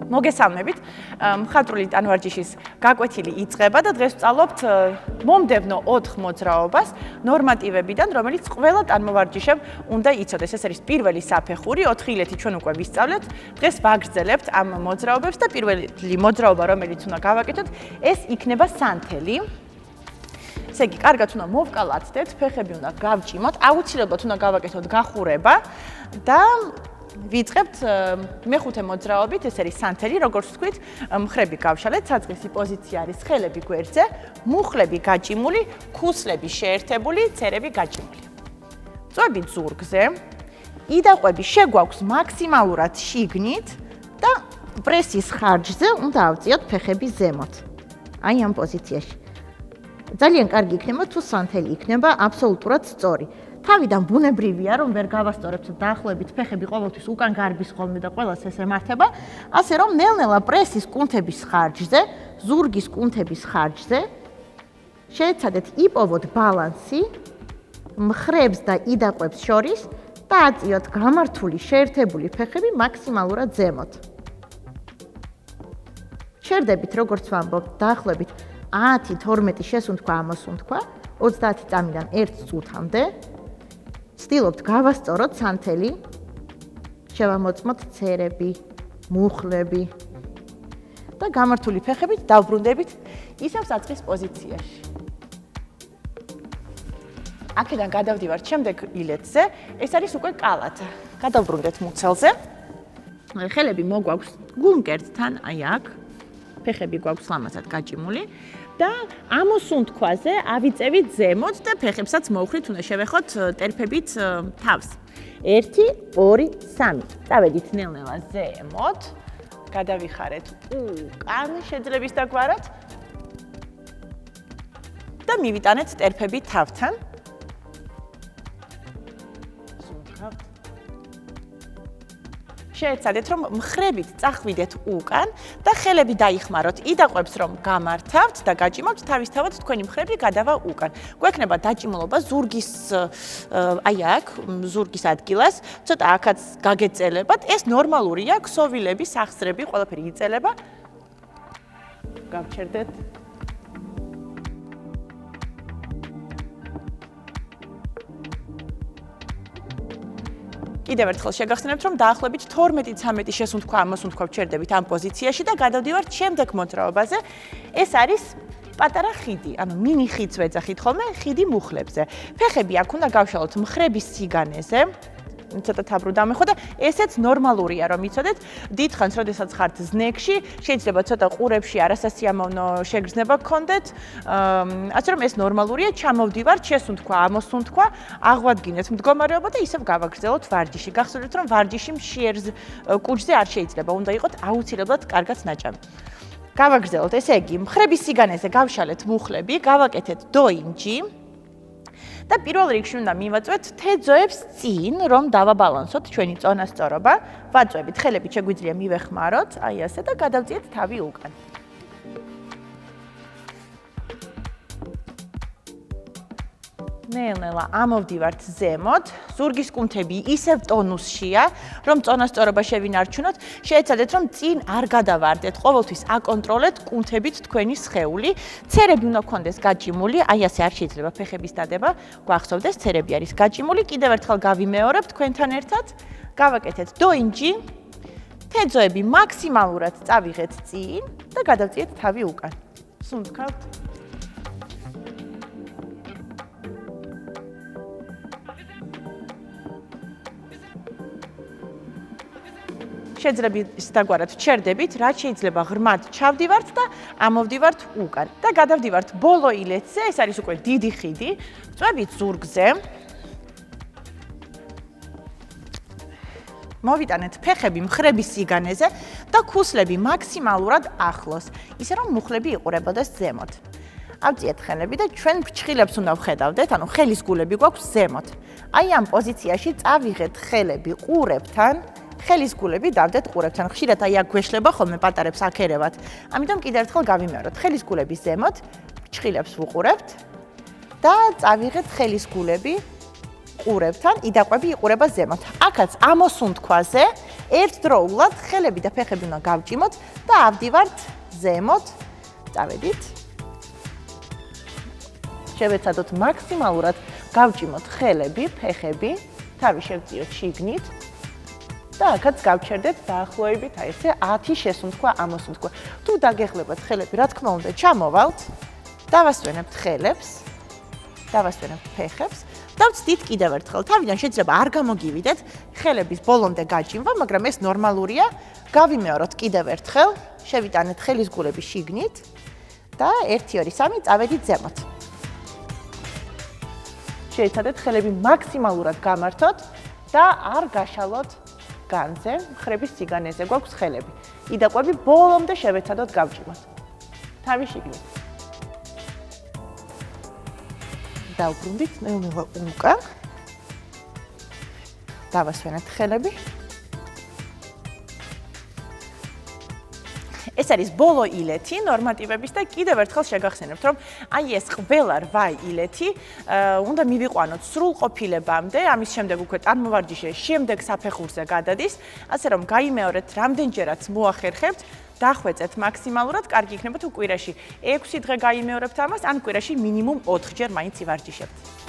მოგესალმებით. მხატვრული ტანვარჯიშის გაკვეთილი იწყება და დღეს ვსწავლობთ მომდევნო 4 მოძრაობას ნორმატივებიდან, რომელიც ყველა ტანმოვარჯიშემ უნდა იცოდეს. ეს არის პირველი საფეხური, 4 ილეთი ჩვენ უკვე ვისწავლეთ. დღეს ვაგრძელებთ ამ მოძრაობებს და პირველი მოძრაობა, რომელიც უნდა გავაკეთოთ, ეს იქნება სანთელი. ესე იგი, კარგად უნდა მოვკალათდეთ, ფეხები უნდა გავჭიმოთ, აუცილებლად უნდა გავაკეთოთ გახურება და ვიწყებთ მეხუთე მოძრაობით, ეს არის სანთელი, როგორც ვთქვით, მხრები გავშალეთ, საწყისი პოზიცია არის ხელები გვერდზე, მუხლები გაჭიმული, ქუსლები შეერთებული, ცერები გაჭიმული. წვევით ზურგზე, იდაყვები შეგვაქვს მაქსიმალურად შიგნით და პრესის ხარჯზე უნდა ავწიოთ ფეხები ზემოთ. აი ამ პოზიციაში. ძალიან კარგი იქნება თუ სანთელი იქნება აბსოლუტურად სწორი. თავიდან ბუნებრივია, რომ ვერ გავასწორებთ დაახლოებით ფეხები ყოველთვის უკან გარბის ხოლმე და ყველას ეს ემართება, ასე რომ ნელ-ნელა პრესის კუნთების ხარჯზე, ზურგის კუნთების ხარჯზე შეეცადეთ იპოვოთ ბალანსი მხრებს და იდაყვებს შორის და აწიოთ გამართული შეერთებული ფეხები მაქსიმალურად ზემოთ. შერდებით, როგორც ვამბობთ, დაახლოებით 10-12 შესუნთქვა ამოსუნთქვა, 30 წამიდან 1 წუთამდე. ვცდილობთ გავასწოროთ სანთელი, შევამოწმოთ ცერები, მუხლები და გამართული ფეხებით დავბრუნდებით ისევ საწყის პოზიციაში. აქედან გადავდივართ შემდეგ ილეთზე, ეს არის უკვე კალათა. გადავბრუნდეთ მუცელზე. ხელები მოგვაქვს გულმკერდთან, აი აქ. ფეხები გვაქვს ლამაზად გაჭიმული და ამოსუნთქვაზე ავიწევით ზემოთ და ფეხებსაც მოვხვრით, უნდა შევეხოთ ტერფებით თავს. 1, 2, 3. წავედით ნელ-ნელა ზემოთ. გადავიხარეთ უკან შეძლების დაგვარად და მივიტანეთ ტერფებით თავთან. სუნთქავთ. შეეცადეთ, რომ მხრებით წახვიდეთ უკან და ხელები დაიხმაროთ. იდაყვებს რომ გამართავთ და გაჭიმავთ, თავისთავად თქვენი მხრები გადავა უკან. გვექნება დაჭიმულობა ზურგის აი აქ, ზურგის ადგილას, ცოტა აქაც გაგეწელებათ. ეს ნორმალურია, ქსოვილები, სახსრები, ყველაფერი იწელება. გავჩერდეთ. კიდევ ერთხელ შეგახსენებთ, რომ დაახლოებით 12-13 შესუნთქვა ამოსუნთქვა ვჩერდებით ამ პოზიციაში და გადავდივართ შემდეგ მოძრაობაზე. ეს არის პატარა ხიდი, ანუ მინი ხიდს ვეძახით ხოლმე, ხიდი მუხლებზე. ფეხები აქ უნდა გავშალოთ მხრების სიგანეზე. ცოტა თაბრო დამეხო და ესეც ნორმალურია, რომ იცოდეთ, დიდხანს, როდესაც ხართ ზნეგში, შეიძლება ცოტა ყურებში არასასიამოვნო შეგრძნება გქონდეთ, ასე რომ ეს ნორმალურია, ჩამოვდივართ, შესუნთქვა, ამოსუნთქვა, აღვადგინეთ მდგომარეობა და ისევ გავაგრძელოთ ვარჯიში. გახსოვდეთ, რომ ვარჯიში მშიერ კუჭზე არ შეიძლება, უნდა იყოთ აუცილებლად კარგად ნაჭამი. გავაგრძელოთ, ესე იგი, მხრების სიგანეზე გავშალეთ მუხლები, გავაკეთეთ დოინჯი. და პირველ რიგში უნდა მივაწვეთ თეძოებს წინ, რომ დავაბალანსოთ ჩვენი წონასწორობა. ვაწვევით, ხელებით შეგვიძლია მივეხმაროთ, აი ასე და გადავწიეთ თავი უკან. ნელ-ნელა ამოვდივართ ზემოთ, ზურგის კუნთები ისევ ტონუსშია, რომ წონასწორობა შევინარჩუნოთ. შეეცადეთ, რომ წინ არ გადავარდეთ, ყოველთვის აკონტროლეთ კუნთებით თქვენი სხეული. ცერები უნდა გქონდეს გაჭიმული, აი ასე არ შეიძლება ფეხების დადება, გვახსოვდეს, ცერები არის გაჭიმული. კიდევ ერთხელ გავიმეორებ თქვენთან ერთად, გავაკეთეთ დოინჯი. თეძოები მაქსიმალურად წავიღეთ წინ და გადავწიეთ თავი უკან. სუნთქავთ. შეძლების დაგვარად ჩერდებით, რაც შეიძლება ღრმად ჩავდივართ და ამოვდივართ უკან. და გადავდივართ ბოლო ილეთზე, ეს არის უკვე დიდი ხიდი, წვევით ზურგზე. მოვიტანეთ ფეხები მხრების სიგანეზე და ქუსლები მაქსიმალურად ახლოს, ისე რომ მუხლები იყურებოდეს ზემოთ. ავწიეთ ხელები და ჩვენ ფრჩხილებს უნდა ვხედავდეთ, ანუ ხელის გულები გვაქვს ზემოთ. აი ამ პოზიციაში წავიღეთ ხელები ყურებთან. ხელის გულები დავდეთ ყურებთან. ხშირად აი აქ გვეშლება ხოლმე პატარებს აქერევათ. ამიტომ კიდევ ერთხელ გავიმეოროთ. ხელის გულები ზემოთ, ფრჩხილებს ვუყურებთ და წავიღეთ ხელის გულები ყურებთან, იდაყვები იყურება ზემოთ. აქაც ამოსუნთქვაზე ერთდროულად ხელები და ფეხები უნდა გავჭიმოთ და ავდივართ ზემოთ. წავედით. შევეცადოთ მაქსიმალურად გავჭიმოთ ხელები, ფეხები, თავი შევწიოთ შიგნით. და აქაც გავჩერდეთ დაახლოებით აი ესე 10 შესუნთქვა, ამოსუნთქვა. თუ დაგეხლებათ ხელები, რა თქმა უნდა, ჩამოვალთ. დავასვენებთ ხელებს, დავასვენებთ ფეხებს. დავწდით კიდევ ერთხელ. თავიდან შეიძლება არ გამოგივიდეთ, ხელების ბოლომდე გაჭიმვა, მაგრამ ეს ნორმალურია. გავიმეოროთ კიდევ ერთხელ, შევიტანეთ ხელის გულები შიგნით და 1 2 3 წავედით ზემოთ. შეეცადეთ ხელები მაქსიმალურად გამართოთ და არ გაშალოთ განზე, მხრების სიგანეზე გვაქვს ხელები. იდაყვები ბოლომდე შევეცადოთ გავჭიმოთ. თავი შიგნით. დავბრუნდით ნელ-ნელა უკან. დავასვენებთ ხელები. ეს არის ბოლო ილეთი ნორმატივების და კიდევ ერთხელ შეგახსენებთ, რომ აი ეს ყველა 8 ილეთი უნდა მივიყვანოთ სრულყოფილებამდე, ამის შემდეგ უკვე ტანმოვარჯიშე შემდეგ საფეხურზე გადადის, ასე რომ გაიმეორეთ რამდენჯერაც მოახერხებთ, დახვეწეთ მაქსიმალურად, კარგი იქნება თუ კვირაში 6 დღე გაიმეორებთ ამას, ან კვირაში მინიმუმ 4 ჯერ მაინც ივარჯიშებთ.